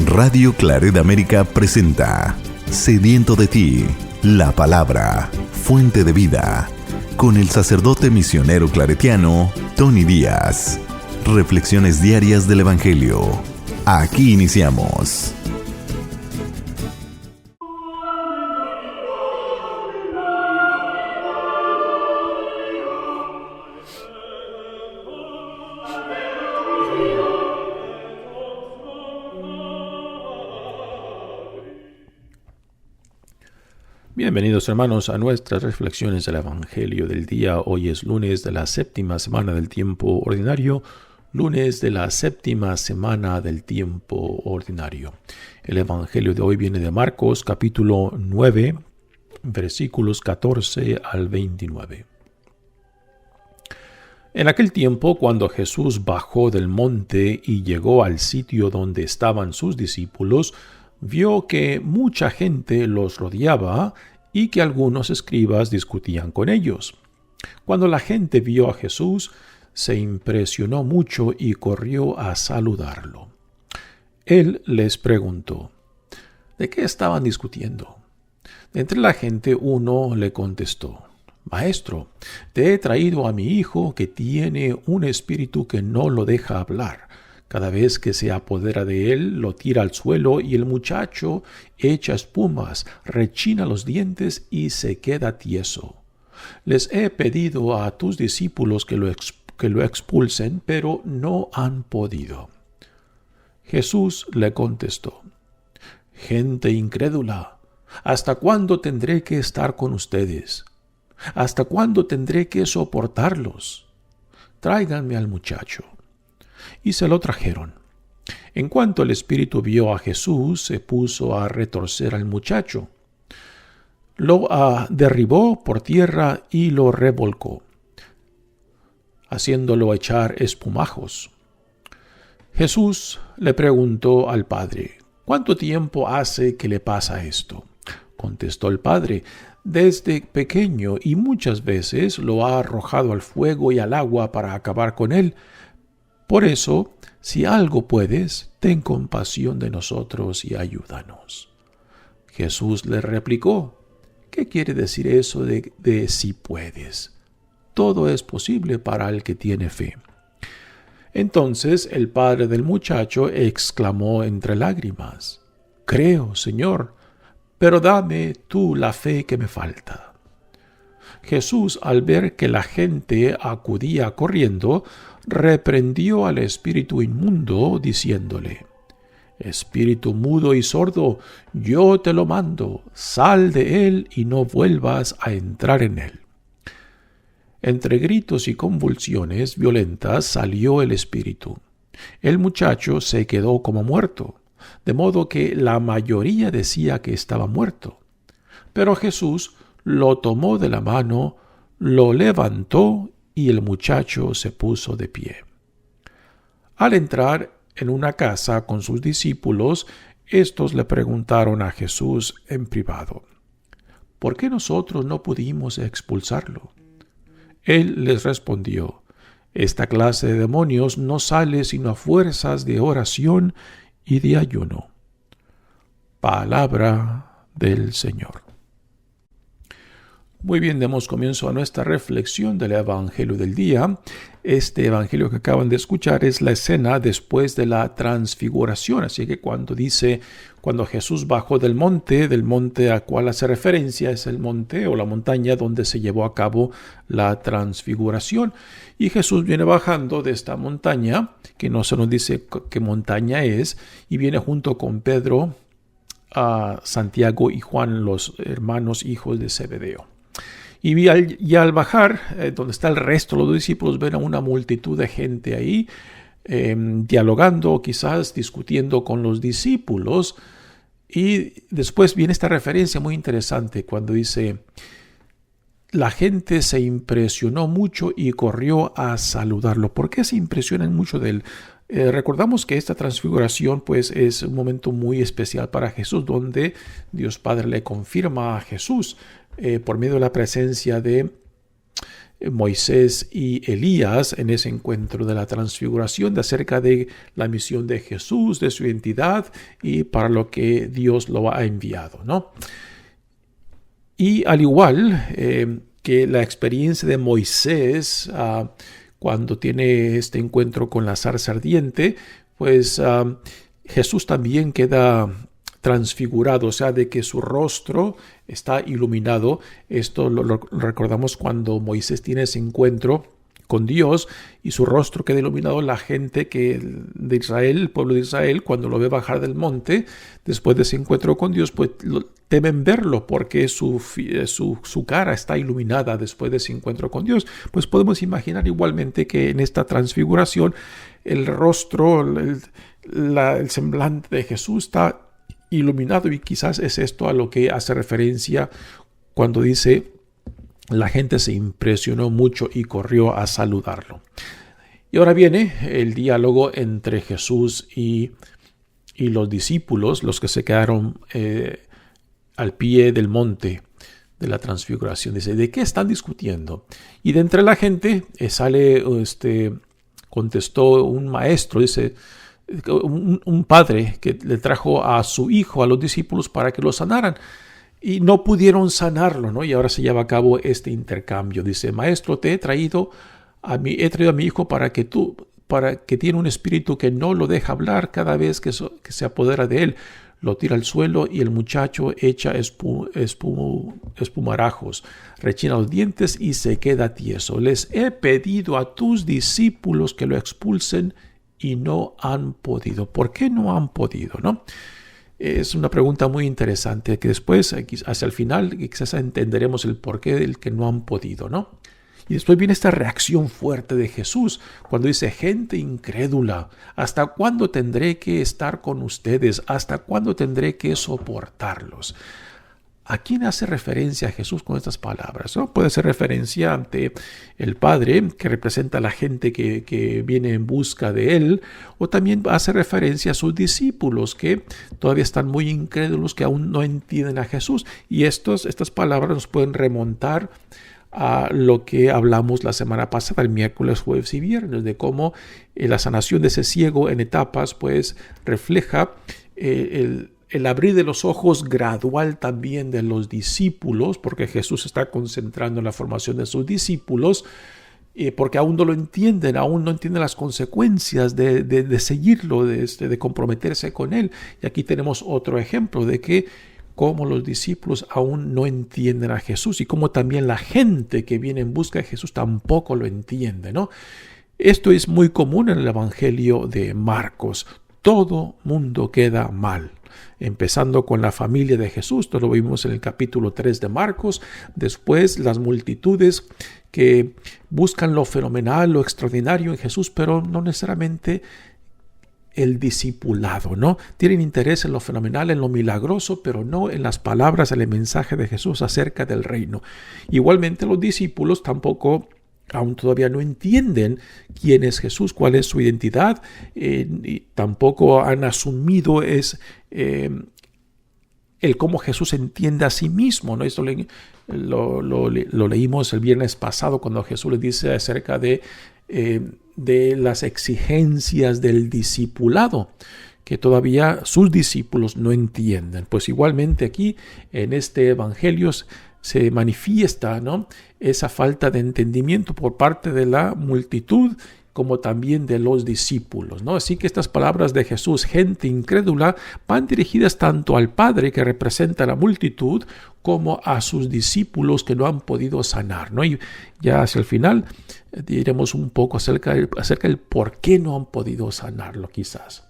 Radio Claret América presenta Sediento de ti, la palabra, fuente de vida, con el sacerdote misionero claretiano Tony Díaz. Reflexiones diarias del Evangelio. Aquí iniciamos. Bienvenidos hermanos a nuestras reflexiones del Evangelio del día. Hoy es lunes de la séptima semana del tiempo ordinario. Lunes de la séptima semana del tiempo ordinario. El Evangelio de hoy viene de Marcos capítulo 9, versículos 14 al 29. En aquel tiempo, cuando Jesús bajó del monte y llegó al sitio donde estaban sus discípulos, vio que mucha gente los rodeaba y que algunos escribas discutían con ellos. Cuando la gente vio a Jesús, se impresionó mucho y corrió a saludarlo. Él les preguntó, ¿de qué estaban discutiendo? De entre la gente uno le contestó, Maestro, te he traído a mi hijo que tiene un espíritu que no lo deja hablar. Cada vez que se apodera de él, lo tira al suelo y el muchacho echa espumas, rechina los dientes y se queda tieso. Les he pedido a tus discípulos que lo expulsen, pero no han podido. Jesús le contestó, Gente incrédula, ¿hasta cuándo tendré que estar con ustedes? ¿Hasta cuándo tendré que soportarlos? Tráiganme al muchacho. Y se lo trajeron. En cuanto el espíritu vio a Jesús, se puso a retorcer al muchacho. Lo derribó por tierra y lo revolcó, haciéndolo echar espumajos. Jesús le preguntó al padre, ¿cuánto tiempo hace que le pasa esto? Contestó el padre, desde pequeño, y muchas veces lo ha arrojado al fuego y al agua para acabar con él. Por eso, si algo puedes, ten compasión de nosotros y ayúdanos. Jesús le replicó, ¿qué quiere decir eso de si puedes? Todo es posible para el que tiene fe. Entonces el padre del muchacho exclamó entre lágrimas, Creo, Señor, pero dame tú la fe que me falta. Jesús, al ver que la gente acudía corriendo, reprendió al espíritu inmundo, diciéndole, Espíritu mudo y sordo, yo te lo mando, sal de él y no vuelvas a entrar en él. Entre gritos y convulsiones violentas salió el espíritu. El muchacho se quedó como muerto, de modo que la mayoría decía que estaba muerto. Pero Jesús lo tomó de la mano, lo levantó y el muchacho se puso de pie. Al entrar en una casa con sus discípulos, estos le preguntaron a Jesús en privado, ¿por qué nosotros no pudimos expulsarlo? Él les respondió, esta clase de demonios no sale sino a fuerzas de oración y de ayuno. Palabra del Señor. Muy bien, demos comienzo a nuestra reflexión del Evangelio del día. Este Evangelio que acaban de escuchar es la escena después de la transfiguración. Así que cuando Jesús bajó del monte a cual hace referencia es el monte o la montaña donde se llevó a cabo la transfiguración. Y Jesús viene bajando de esta montaña, que no se nos dice qué montaña es, y viene junto con Pedro, Santiago y Juan, los hermanos hijos de Zebedeo. Y al bajar, donde está el resto de los discípulos, ven a una multitud de gente ahí, dialogando, quizás discutiendo con los discípulos. Y después viene esta referencia muy interesante cuando dice, la gente se impresionó mucho y corrió a saludarlo. ¿Por qué se impresionan mucho de él? Recordamos que esta transfiguración pues es un momento muy especial para Jesús, donde Dios Padre le confirma a Jesús por medio de la presencia de Moisés y Elías en ese encuentro de la transfiguración, acerca de la misión de Jesús, de su identidad y para lo que Dios lo ha enviado, ¿no? Y al igual que la experiencia de Moisés cuando tiene este encuentro con la zarza ardiente, pues Jesús también queda transfigurado, o sea, de que su rostro está iluminado. Esto lo recordamos cuando Moisés tiene ese encuentro con Dios y su rostro queda iluminado. La gente de Israel, el pueblo de Israel, cuando lo ve bajar del monte, después de ese encuentro con Dios, pues temen verlo porque su cara está iluminada después de ese encuentro con Dios. Pues podemos imaginar igualmente que en esta transfiguración el rostro, el semblante de Jesús está iluminado, y quizás es esto a lo que hace referencia cuando dice: la gente se impresionó mucho y corrió a saludarlo. Y ahora viene el diálogo entre Jesús y los discípulos, los que se quedaron al pie del monte de la transfiguración. Dice: ¿de qué están discutiendo? Y de entre la gente contestó un maestro, dice, un padre que le trajo a su hijo a los discípulos para que lo sanaran. Y no pudieron sanarlo, ¿no? Y ahora se lleva a cabo este intercambio. Dice: maestro, he traído a mi hijo para que tiene un espíritu que no lo deja hablar. Cada vez que se apodera de él, lo tira al suelo y el muchacho echa espumarajos, rechina los dientes y se queda tieso. Les he pedido a tus discípulos que lo expulsen y no han podido. ¿Por qué no han podido, no? Es una pregunta muy interesante que después, hacia el final, quizás entenderemos el porqué del que no han podido, ¿no? Y después viene esta reacción fuerte de Jesús cuando dice: gente incrédula, ¿hasta cuándo tendré que estar con ustedes? ¿Hasta cuándo tendré que soportarlos? ¿A quién hace referencia Jesús con estas palabras, ¿no? Puede ser referencia ante el Padre, que representa a la gente que viene en busca de Él, o también hace referencia a sus discípulos, que todavía están muy incrédulos, que aún no entienden a Jesús. Y estas palabras nos pueden remontar a lo que hablamos la semana pasada, el miércoles, jueves y viernes, de cómo la sanación de ese ciego en etapas pues refleja el abrir de los ojos gradual también de los discípulos, porque Jesús está concentrando en la formación de sus discípulos, porque aún no lo entienden, aún no entienden las consecuencias de seguirlo, de comprometerse con Él. Y aquí tenemos otro ejemplo de que cómo los discípulos aún no entienden a Jesús y cómo también la gente que viene en busca de Jesús tampoco lo entiende, ¿no? Esto es muy común en el Evangelio de Marcos. Todo mundo queda mal, empezando con la familia de Jesús. Esto lo vimos en el capítulo 3 de Marcos. Después las multitudes que buscan lo fenomenal, lo extraordinario en Jesús, pero no necesariamente el discipulado, ¿no? Tienen interés en lo fenomenal, en lo milagroso, pero no en las palabras, en el mensaje de Jesús acerca del reino. Igualmente los discípulos tampoco aún todavía no entienden quién es Jesús, cuál es su identidad, y tampoco han asumido el cómo Jesús entiende a sí mismo, ¿no? Esto lo leímos el viernes pasado cuando Jesús les dice acerca de las exigencias del discipulado, que todavía sus discípulos no entienden. Pues igualmente aquí en este evangelio se manifiesta, ¿no?, esa falta de entendimiento por parte de la multitud como también de los discípulos, ¿no? Así que estas palabras de Jesús, gente incrédula, van dirigidas tanto al Padre, que representa a la multitud, como a sus discípulos que no han podido sanar, ¿no? Y ya hacia el final diremos un poco acerca del por qué no han podido sanarlo quizás.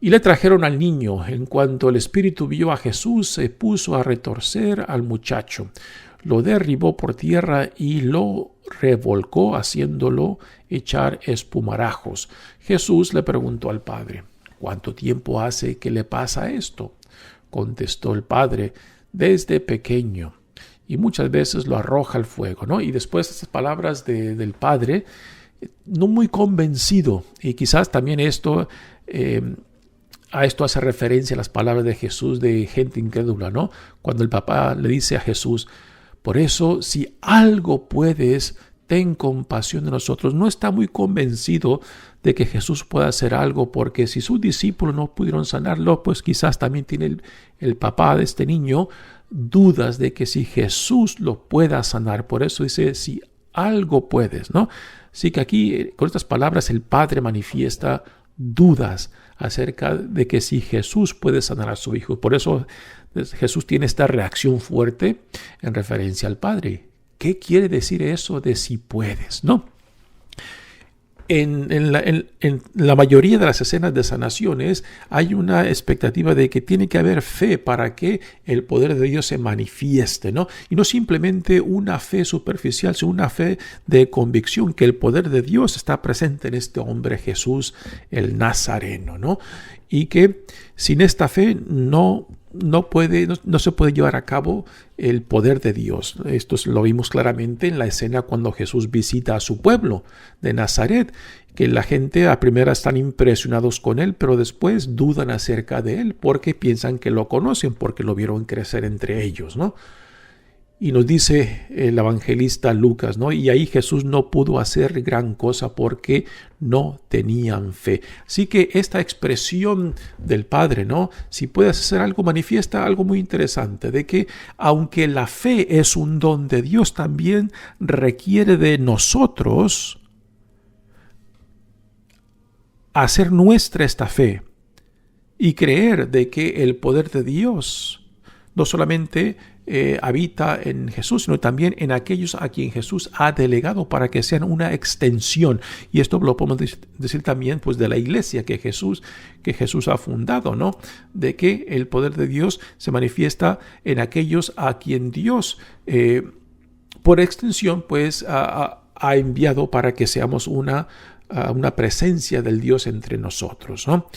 Y le trajeron al niño. En cuanto el espíritu vio a Jesús, se puso a retorcer al muchacho. Lo derribó por tierra y lo revolcó, haciéndolo echar espumarajos. Jesús le preguntó al padre: ¿cuánto tiempo hace que le pasa esto? Contestó el padre: desde pequeño. Y muchas veces lo arroja al fuego, ¿no? Y después estas palabras del padre, no muy convencido. Y quizás también a esto hace referencia a las palabras de Jesús de gente incrédula, ¿no? Cuando el papá le dice a Jesús: Por eso, si algo puedes, ten compasión de nosotros. No está muy convencido de que Jesús pueda hacer algo, porque si sus discípulos no pudieron sanarlo, pues quizás también tiene el papá de este niño dudas de que si Jesús lo pueda sanar. Por eso dice, si algo puedes, ¿no? Así que aquí, con estas palabras, el Padre manifiesta dudas acerca de que si Jesús puede sanar a su hijo. Por eso Jesús tiene esta reacción fuerte en referencia al Padre. ¿Qué quiere decir eso de si puedes, no? En la mayoría de las escenas de sanaciones hay una expectativa de que tiene que haber fe para que el poder de Dios se manifieste, ¿no? Y no simplemente una fe superficial, sino una fe de convicción que el poder de Dios está presente en este hombre Jesús, el Nazareno, ¿no? Y que sin esta fe no se puede llevar a cabo el poder de Dios. Esto lo vimos claramente en la escena cuando Jesús visita a su pueblo de Nazaret, que la gente a primera están impresionados con él, pero después dudan acerca de él porque piensan que lo conocen, porque lo vieron crecer entre ellos, ¿no? Y nos dice el evangelista Lucas, ¿no? Y ahí Jesús no pudo hacer gran cosa porque no tenían fe. Así que esta expresión del Padre, ¿no? Si puedes hacer algo, manifiesta algo muy interesante, de que aunque la fe es un don de Dios, también requiere de nosotros hacer nuestra esta fe y creer de que el poder de Dios no solamente habita en Jesús, sino también en aquellos a quien Jesús ha delegado para que sean una extensión. Y esto lo podemos decir también pues de la iglesia que Jesús ha fundado, ¿no? De que el poder de Dios se manifiesta en aquellos a quien Dios, por extensión, pues ha enviado para que seamos una presencia del Dios entre nosotros, ¿no?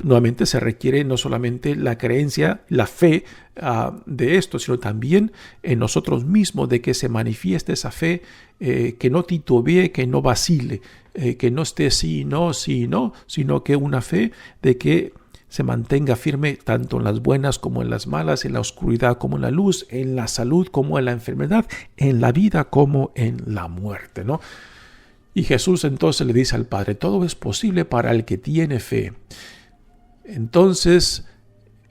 Nuevamente se requiere no solamente la creencia, la fe de esto, sino también en nosotros mismos de que se manifieste esa fe, que no titubee, que no vacile, que no esté sí, no, sino que una fe de que se mantenga firme tanto en las buenas como en las malas, en la oscuridad como en la luz, en la salud como en la enfermedad, en la vida como en la muerte, ¿no? Y Jesús entonces le dice al Padre, todo es posible para el que tiene fe. Entonces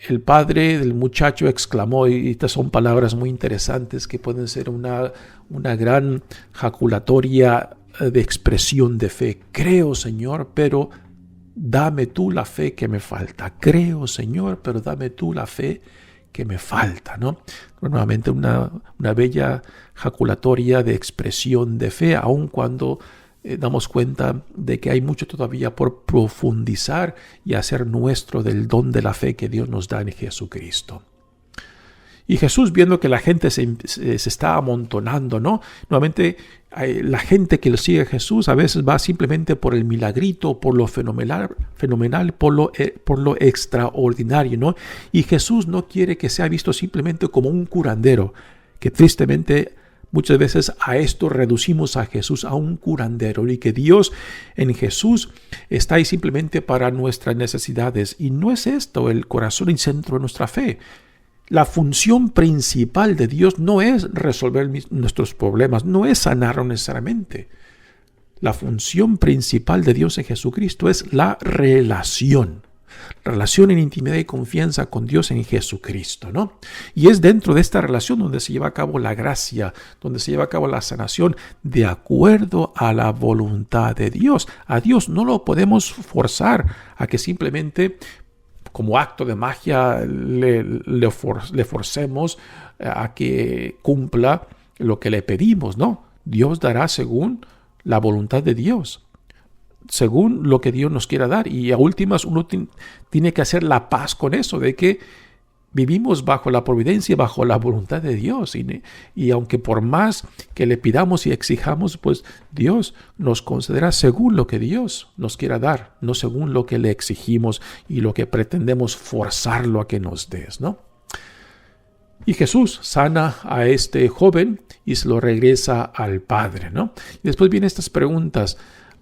el padre del muchacho exclamó, y estas son palabras muy interesantes que pueden ser una gran jaculatoria de expresión de fe. Creo, Señor, pero dame tú la fe que me falta. Creo, Señor, pero dame tú la fe que me falta, ¿no? Nuevamente una bella jaculatoria de expresión de fe, aun cuando damos cuenta de que hay mucho todavía por profundizar y hacer nuestro del don de la fe que Dios nos da en Jesucristo. Y Jesús, viendo que la gente se está amontonando, ¿no? Nuevamente, la gente que lo sigue a Jesús a veces va simplemente por el milagrito, por lo fenomenal, por lo extraordinario, ¿no? Y Jesús no quiere que sea visto simplemente como un curandero, que tristemente muchas veces a esto reducimos a Jesús a un curandero, y que Dios en Jesús está ahí simplemente para nuestras necesidades. Y no es esto el corazón y centro de nuestra fe. La función principal de Dios no es resolver nuestros problemas, no es sanarnos necesariamente. La función principal de Dios en Jesucristo es la relación en intimidad y confianza con Dios en Jesucristo, ¿no? Y es dentro de esta relación donde se lleva a cabo la gracia, donde se lleva a cabo la sanación de acuerdo a la voluntad de Dios. A Dios no lo podemos forzar a que simplemente como acto de magia le forcemos a que cumpla lo que le pedimos, ¿no? Dios dará según la voluntad de Dios, según lo que Dios nos quiera dar, y a últimas uno tiene que hacer la paz con eso, de que vivimos bajo la providencia, bajo la voluntad de Dios, y aunque por más que le pidamos y exijamos, pues Dios nos concederá según lo que Dios nos quiera dar, no según lo que le exigimos y lo que pretendemos forzarlo a que nos des, ¿no? Y Jesús sana a este joven y se lo regresa al Padre, ¿no? Y después vienen estas preguntas.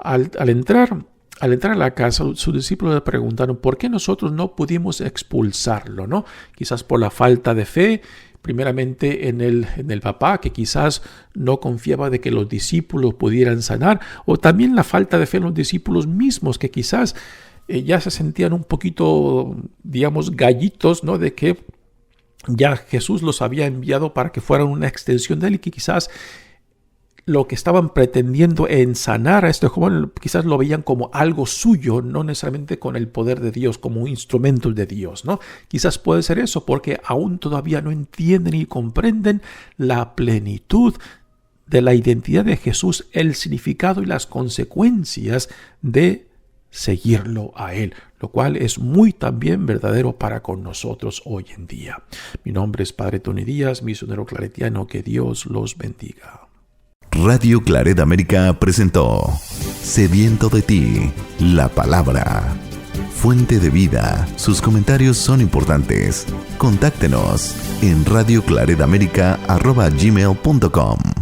Al entrar a la casa, sus discípulos le preguntaron por qué nosotros no pudimos expulsarlo, ¿no? Quizás por la falta de fe, primeramente en el papá, que quizás no confiaba de que los discípulos pudieran sanar, o también la falta de fe en los discípulos mismos, que quizás ya se sentían un poquito, digamos, gallitos, ¿no? De que ya Jesús los había enviado para que fueran una extensión de él y que quizás lo que estaban pretendiendo en sanar a este joven quizás lo veían como algo suyo, no necesariamente con el poder de Dios, como instrumentos de Dios, ¿no? Quizás puede ser eso porque aún todavía no entienden y comprenden la plenitud de la identidad de Jesús, el significado y las consecuencias de seguirlo a Él, lo cual es muy también verdadero para con nosotros hoy en día. Mi nombre es Padre Tony Díaz, misionero claretiano. Que Dios los bendiga. Radio Claret América presentó Sediento de ti, la palabra. Fuente de vida. Sus comentarios son importantes. Contáctenos en radioclaretamerica@gmail.com.